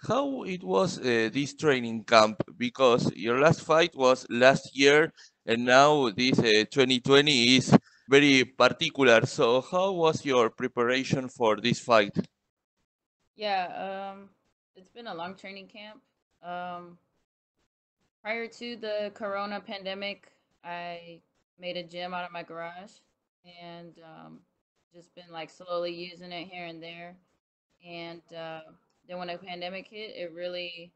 how it was this training camp? Because your last fight was last year, and now this 2020 is very particular. So how was your preparation for this fight? Yeah, it's been a long training camp. Um, Prior to the corona pandemic, I made a gym out of my garage and just been like slowly using it here and there. And then when the pandemic hit, it really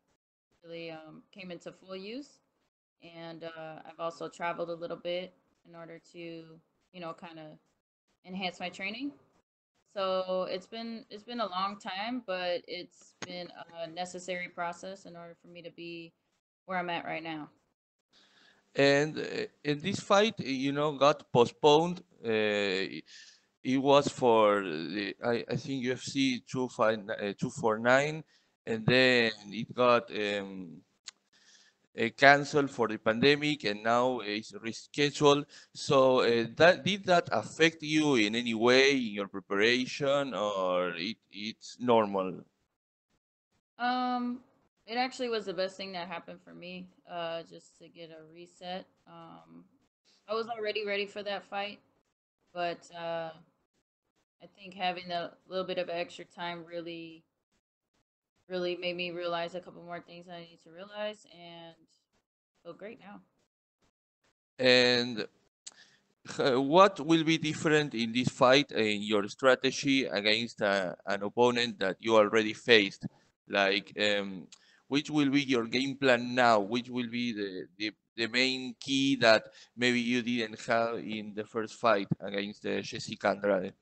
came into full use. And I've also traveled a little bit in order to, kind of enhance my training. So it's been a long time, but it's been a necessary process in order for me to be where I'm at right now. And this fight, got postponed. It was for I think UFC 249, and then it got canceled for the pandemic, and now it's rescheduled. So that did that affect you in any way in your preparation, or it's normal? Um, it actually was the best thing that happened for me, just to get a reset. I was already ready for that fight, but I think having a little bit of extra time really made me realize a couple more things I need to realize, and feel great now. And what will be different in this fight in your strategy against an opponent that you already faced? Like, which will be your game plan now? Which will be the main key that maybe you didn't have in the first fight against Jessica Andrade?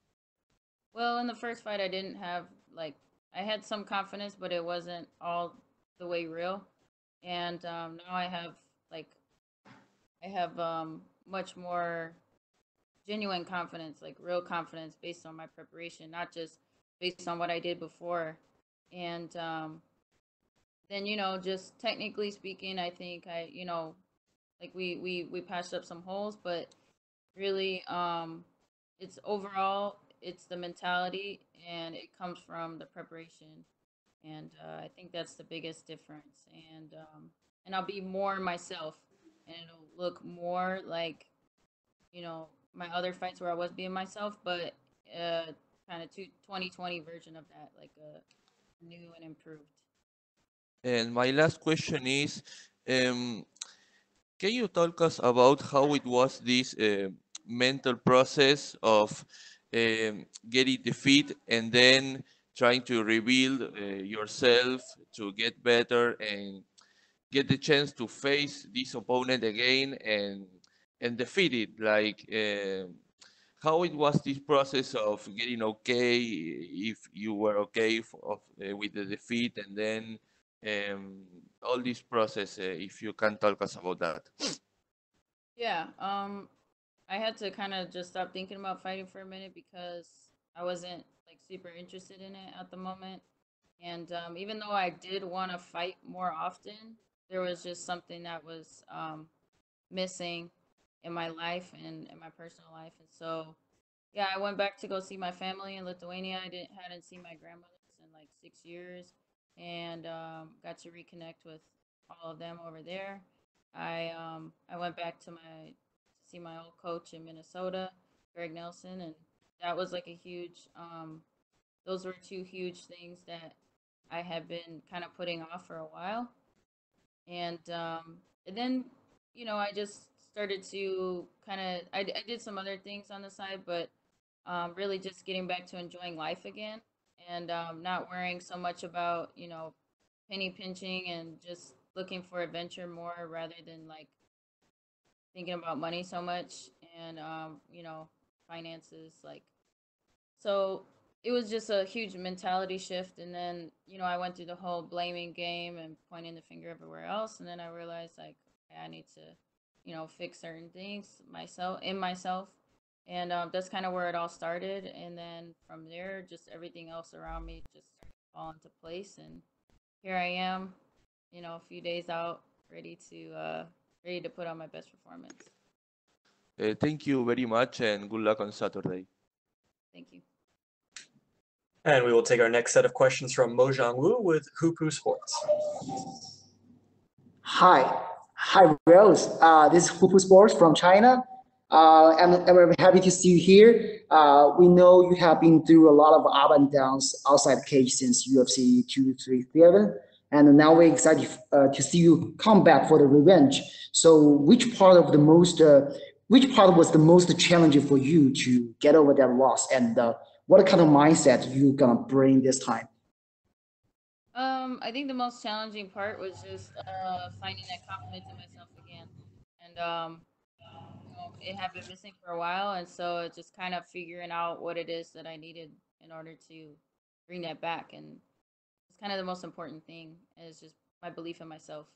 Well, in the first fight, I didn't have like I had some confidence, but it wasn't all the way real. And now like I have much more genuine confidence, like real confidence based on my preparation, not just based on what I did before. And then just technically speaking, I think like we patched up some holes, but really it's overall it's the mentality and it comes from the preparation, and I think that's the biggest difference. And I'll be more myself, and it'll look more like my other fights where I was being myself, but uh kind of 2020 version of that, like a new and improved. And my last question is, um, can you talk us about how it was this mental process of getting the fit and then trying to rebuild yourself to get better and get the chance to face this opponent again and defeat it? Like, how it was this process of getting okay, if you were okay with the defeat, and then um, all this process, if you can talk us about that. Yeah, I had to kind of just stop thinking about fighting for a minute because I wasn't like super interested in it at the moment. And even though I did want to fight more often, there was just something that was missing in my life and in my personal life. And so, yeah, I went back to go see my family in Lithuania. I didn't hadn't seen my grandmothers in like 6 years, and got to reconnect with all of them over there. I went back to see my old coach in Minnesota, Greg Nelson, and that was like a huge. Those were two huge things that I had been kind of putting off for a while, and then I just started to I did some other things on the side, but really just getting back to enjoying life again, and not worrying so much about penny pinching and just looking for adventure more rather than like thinking about money so much, and finances, like. So it was just a huge mentality shift. And then I went through the whole blaming game and pointing the finger everywhere else, and then I realized like, okay, I need to fix certain things myself. And that's kind of where it all started. And then from there, just everything else around me just started to fall into place. And here I am, a few days out, ready to put on my best performance. Thank you very much and good luck on Saturday. Thank you. And we will take our next set of questions from Mojang Wu with Hupu Sports. Hi, Rose. This is Fufu Sports from China. And we're happy to see you here. We know you have been through a lot of up and downs outside the cage since UFC 237, and now we're excited to see you come back for the revenge. So, which part was the most challenging for you to get over that loss, and what kind of mindset you gonna bring this time? I think the most challenging part was just finding that confidence in myself again, and it had been missing for a while, and so it just kind of figuring out what it is that I needed in order to bring that back, and it's kind of the most important thing is just my belief in myself.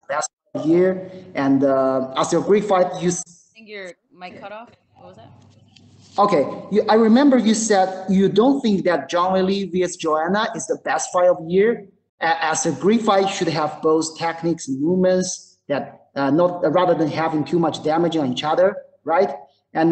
Last year, and as your Greek fight, I think your mic cut off. What was that? Okay, I remember you said you don't think that John Lee vs Joanna is the best fight of the year. As a Greek fight should have both techniques and movements that not rather than having too much damage on each other, right? And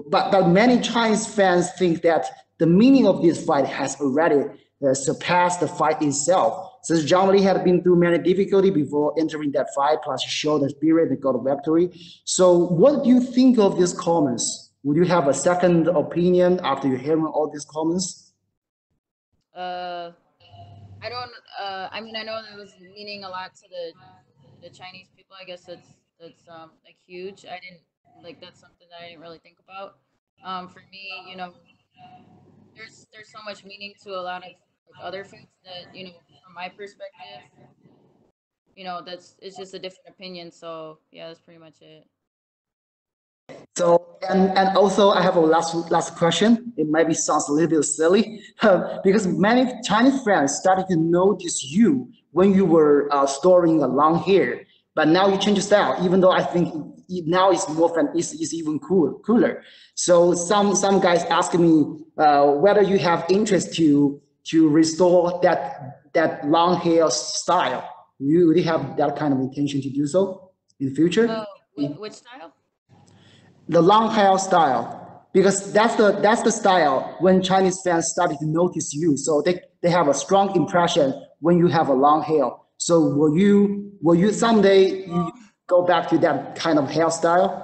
but many Chinese fans think that the meaning of this fight has already surpassed the fight itself. Since John Lee had been through many difficulty before entering that fight, plus show the spirit and got a victory. So, what do you think of these comments? Would you have a second opinion after you hearing all these comments? Uh, I don't. I mean, I know that was meaning a lot to the Chinese people. I guess that's like huge. I didn't like that's something that I didn't really think about. For me, there's so much meaning to a lot of like other fights that from my perspective, that's it's just a different opinion. So yeah, that's pretty much it. So, and also I have a last question. It maybe sounds a little bit silly, because many Chinese friends started to notice you when you were storing a long hair, but now you change your style. Even though I think now it's more fun, it's even cooler. So some guys ask me whether you have interest to restore that long hair style. You really have that kind of intention to do so in the future? Oh, which style? The long hair style, because that's the style when Chinese fans started to notice you. So they have a strong impression when you have a long hair. So will you someday you Oh. go back to that kind of hairstyle?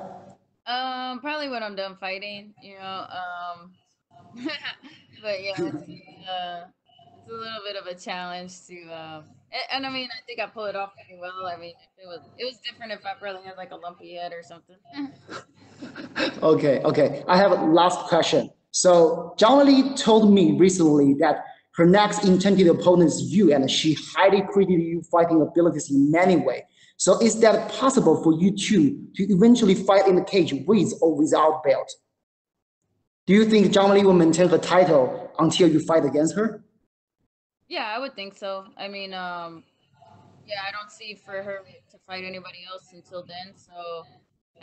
Probably when I'm done fighting, but yeah, it's a little bit of a challenge to and I mean I think I pull it off pretty well. I mean if it was different if I really had like a lumpy head or something. Okay. I have a last question. So John Lee told me recently that her next intended opponent is you, and she highly credited you fighting abilities in many ways. So is that possible for you two to eventually fight in the cage with or without belt? Do you think John Lee will maintain her title until you fight against her? Yeah, I would think so. I mean, yeah, I don't see for her to fight anybody else until then. So,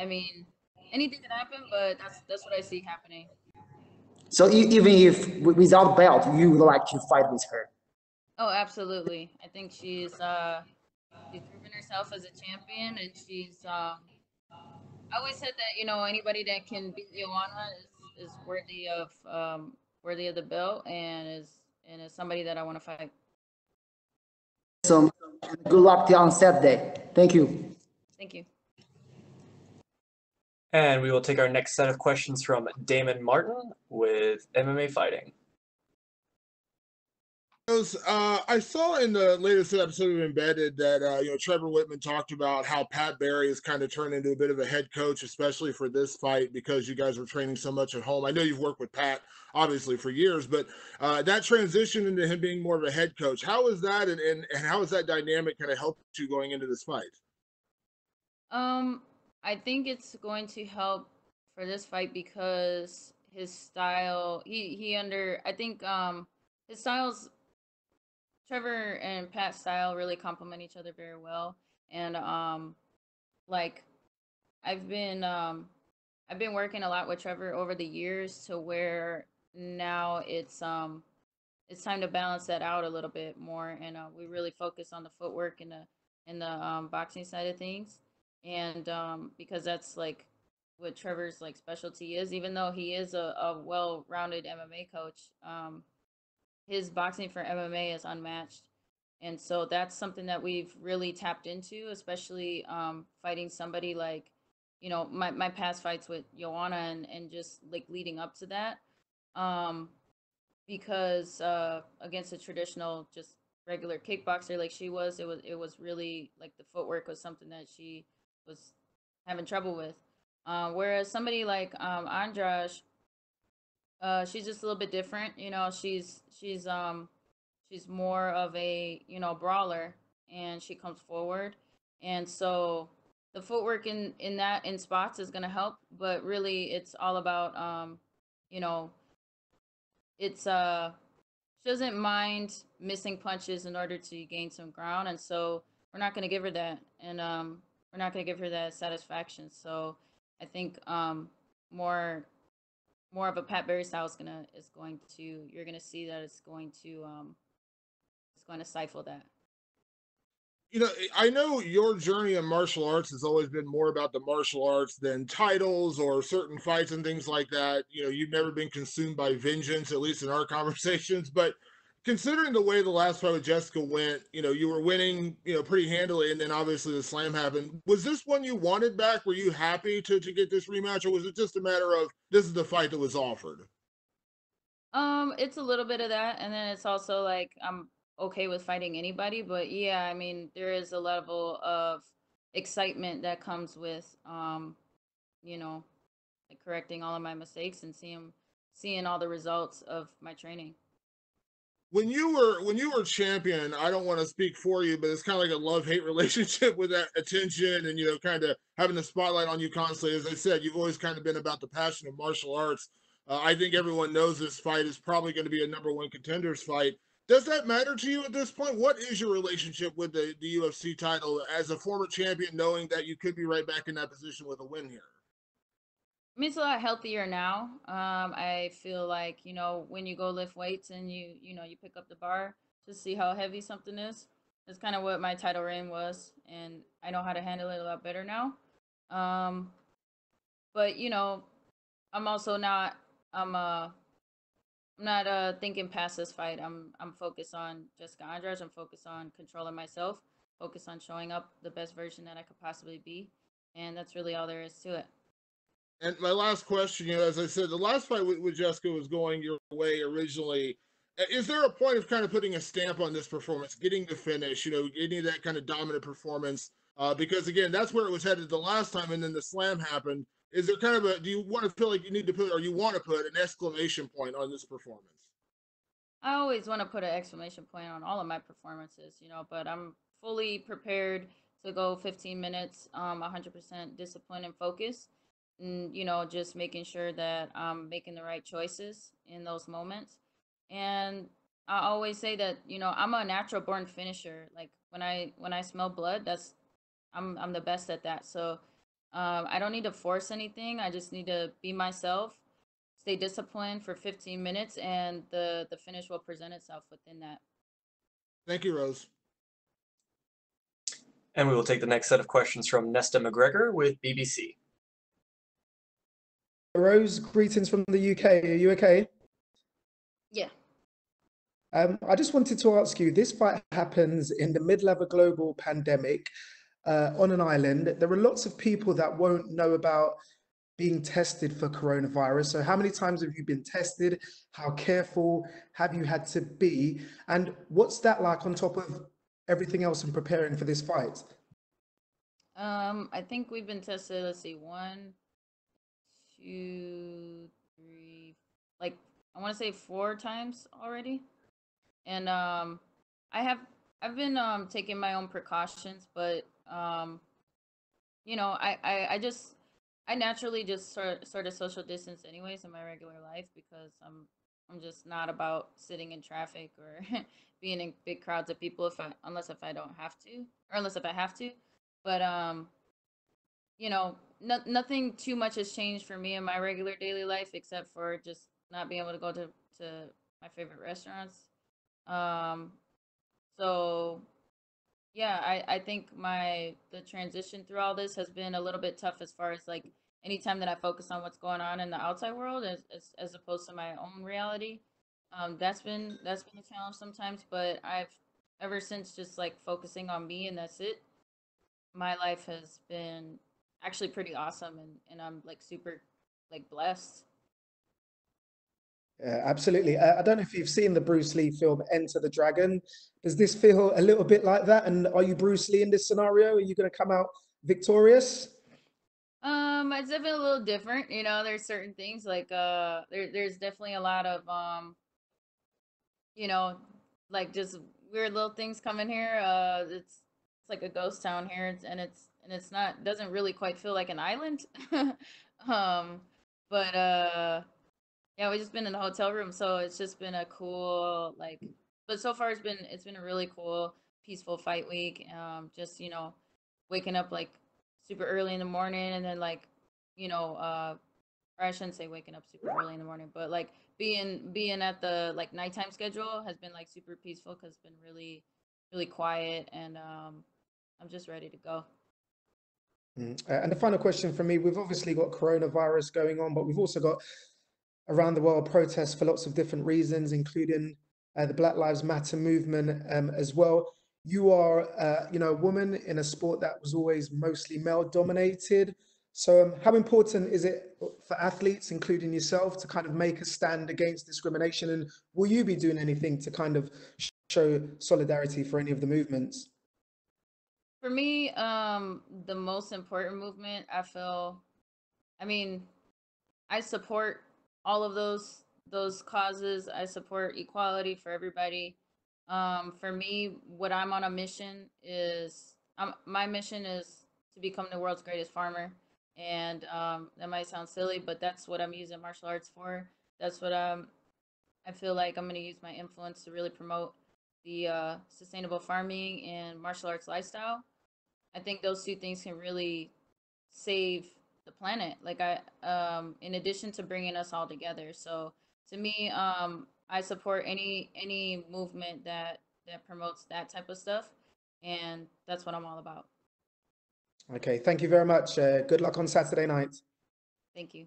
I mean, anything can happen, but that's what I see happening. So even if without belt, you would like to fight with her. Oh, absolutely. I think she's proven herself as a champion, and she's I always said that anybody that can beat Joanna is worthy of the belt, and is somebody that I want to fight. So good luck on Saturday. Thank you. Thank you. And we will take our next set of questions from Damon Martin with MMA Fighting. I saw in the latest episode of Embedded that Trevor Whitman talked about how Pat Barry has kind of turned into a bit of a head coach, especially for this fight because you guys were training so much at home. I know you've worked with Pat obviously for years, but that transition into him being more of a head coach, how is that, and how is that dynamic kind of helped you going into this fight? Um, I think it's going to help for this fight because his style, he under, I think his styles, Trevor and Pat's style really complement each other very well, and like I've been um I've been working a lot with Trevor over the years to where now it's time to balance that out a little bit more, and we really focus on the footwork and the boxing side of things, and because that's like what Trevor's like specialty is. Even though he is a well-rounded MMA coach, his boxing for MMA is unmatched. And so that's something that we've really tapped into, especially fighting somebody like, my past fights with Joanna and just like leading up to that. Because against a traditional, just regular kickboxer like she was, it was really like the footwork was something that she was having trouble with. Whereas somebody like Andrade, she's just a little bit different. She's more of a brawler, and she comes forward, and so the footwork in spots is gonna help. But really, it's all about you know, it's she doesn't mind missing punches in order to gain some ground, and so we're not gonna give her that, and we're not gonna give her that satisfaction. So I think more of a Pat Barry style is going to you're gonna see that it's going to stifle that. I know your journey in martial arts has always been more about the martial arts than titles or certain fights and things like that. You've never been consumed by vengeance, at least in our conversations. But considering the way the last fight with Jessica went, you were winning, pretty handily, and then obviously the slam happened. Was this one you wanted back? Were you happy to get this rematch, or was it just a matter of this is the fight that was offered? It's a little bit of that, and then it's also like I'm okay with fighting anybody, but yeah, I mean, there is a level of excitement that comes with you know, like correcting all of my mistakes and seeing all the results of my training. When you were champion, I don't want to speak for you, but it's kind of like a love-hate relationship with that attention and kind of having the spotlight on you constantly. As I said, you've always kind of been about the passion of martial arts. I think everyone knows this fight is probably going to be a number one contenders fight. Does that matter to you at this point? What is your relationship with the UFC title as a former champion, knowing that you could be right back in that position with a win here? I mean, it's a lot healthier now. I feel like when you go lift weights and you pick up the bar to see how heavy something is. That's kind of what my title reign was, and I know how to handle it a lot better now. Um, but I'm also not. I'm not thinking past this fight. I'm focused on Jessica Andrade. I'm focused on controlling myself. Focused on showing up the best version that I could possibly be, and that's really all there is to it. And my last question, as I said, the last fight with Jessica was going your way originally. Is there a point of kind of putting a stamp on this performance, getting the finish, getting that kind of dominant performance? Because again, that's where it was headed the last time, and then the slam happened. Is there kind of do you want to feel like you need to put, or you want to put an exclamation point on this performance? I always want to put an exclamation point on all of my performances, but I'm fully prepared to go 15 minutes, 100% discipline and focus, and just making sure that I'm making the right choices in those moments. And I always say that I'm a natural born finisher. Like when I smell blood, I'm the best at that. So I don't need to force anything. I just need to be myself, stay disciplined for 15 minutes, and the finish will present itself within that. Thank you, Rose. And we will take the next set of questions from Nesta McGregor with BBC. Rose, greetings from the UK. Are you okay? Yeah. I just wanted to ask you, this fight happens in the middle of a global pandemic on an island. There are lots of people that won't know about being tested for coronavirus. So how many times have you been tested? How careful have you had to be? And what's that like on top of everything else in preparing for this fight? I think we've been tested, let's see, 1, 2, 3, like I want to say 4 times already. And I have I've been taking my own precautions, but I naturally just sort of social distance anyways in my regular life, because I'm just not about sitting in traffic or being in big crowds of people unless if I don't have to, or unless if I have to. But nothing too much has changed for me in my regular daily life, except for just not being able to go to my favorite restaurants. Um, so yeah, I think the transition through all this has been a little bit tough as far as like anytime that I focus on what's going on in the outside world as opposed to my own reality, that's been a challenge sometimes. But I've ever since just like focusing on me and that's it, my life has been actually pretty awesome, and I'm like super like blessed. Yeah, absolutely. I don't know if you've seen the Bruce Lee film Enter the Dragon. Does this feel a little bit like that? And are you Bruce Lee in this scenario? Are you going to come out victorious? It's definitely a little different. You know, there's certain things like there's definitely a lot of you know, like just weird little things coming here. It's like a ghost town here, and it's not doesn't really quite feel like an island. um, but yeah, we just been in the hotel room, so it's just been a cool like. But so far, it's been a really cool, peaceful fight week. Just waking up like super early in the morning, and then like you know, or I shouldn't say waking up super early in the morning, but like being at the like nighttime schedule has been like super peaceful because it's been really quiet, and I'm just ready to go. And the final question for me, we've obviously got coronavirus going on, but we've also got around the world protests for lots of different reasons, including the Black Lives Matter movement as well. You are, a woman in a sport that was always mostly male dominated. So how important is it for athletes, including yourself, to kind of make a stand against discrimination? And will you be doing anything to kind of show solidarity for any of the movements? For me, the most important movement I feel, I mean, I support all of those causes. I support equality for everybody. For me, what I'm on a mission is my mission is to become the world's greatest farmer. And that might sound silly, but that's what I'm using martial arts for. That's what I feel like I'm going to use my influence to really promote the sustainable farming and martial arts lifestyle. I think those two things can really save the planet. Like in addition to bringing us all together. So to me, I support any movement that promotes that type of stuff, and that's what I'm all about. Okay, thank you very much. Good luck on Saturday night. Thank you.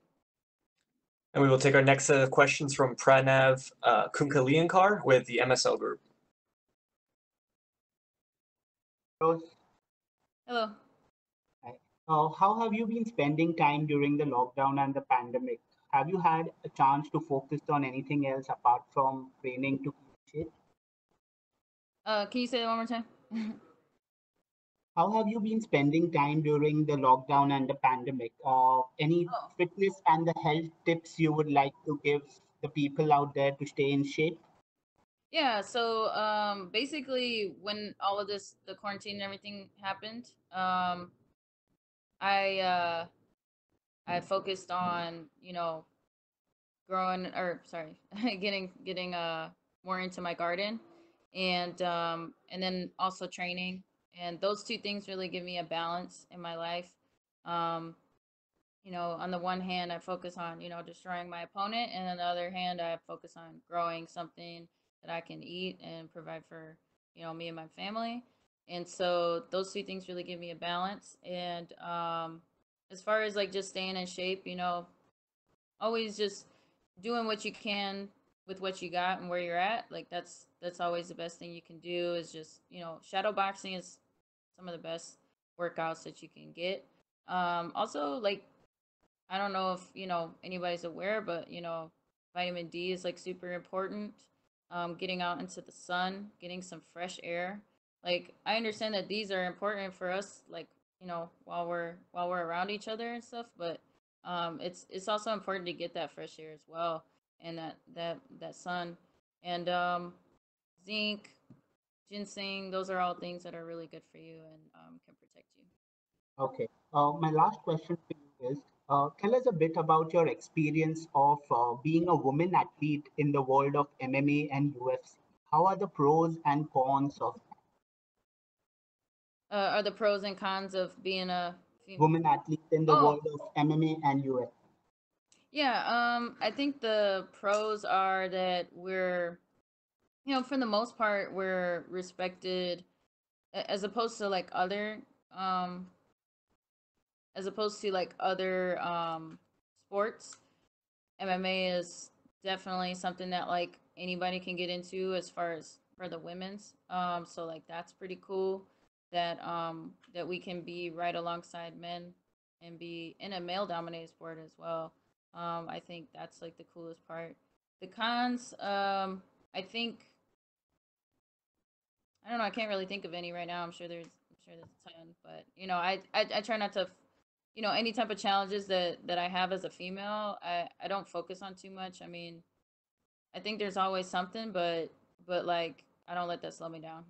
And we will take our next set of questions from Pranav Kunkaliankar with the MSL Group. Rose, Hello. how have you been spending time during the lockdown and the pandemic? Have you had a chance to focus on anything else apart from training to keep shape? Can you say that one more time? How have you been spending time during the lockdown and the pandemic? Any Oh. fitness and the health tips you would like to give the people out there to stay in shape? Yeah, so basically when all of this the quarantine and everything happened, I I focused on, growing or sorry, getting more into my garden, and then also training. And those two things really give me a balance in my life. Um on the one hand, I focus on, destroying my opponent, and on the other hand, I focus on growing something that I can eat and provide for, me and my family. And so those two things really give me a balance. And as far as like just staying in shape, always just doing what you can with what you got and where you're at. Like that's always the best thing you can do is just, shadow boxing is some of the best workouts that you can get. Also like I don't know if, anybody's aware, but, vitamin D is like super important. Getting out into the sun, getting some fresh air. Like I understand that these are important for us, like, while we're around each other and stuff, but it's also important to get that fresh air as well, and that sun. And zinc, ginseng, those are all things that are really good for you and can protect you. Okay. My last question for you is, tell us a bit about your experience of being a woman athlete in the world of MMA and UFC. How are the pros and cons of Are the pros and cons of being a female? women athlete in the Oh, world of MMA and UFC? yeah. I think the pros are that we're, for the most part, we're respected as opposed to like um as opposed to like other sports. MMA is definitely something that like anybody can get into as far as for the women's. So like that's pretty cool that that we can be right alongside men and be in a male dominated sport as well. I think that's like the coolest part. The cons, I think I don't know. I can't really think of any right now. I'm sure there's a ton, but you know, I try not to, you know, any type of challenges that I have as a female, I don't focus on too much. I mean, I think there's always something, but like I don't let that slow me down.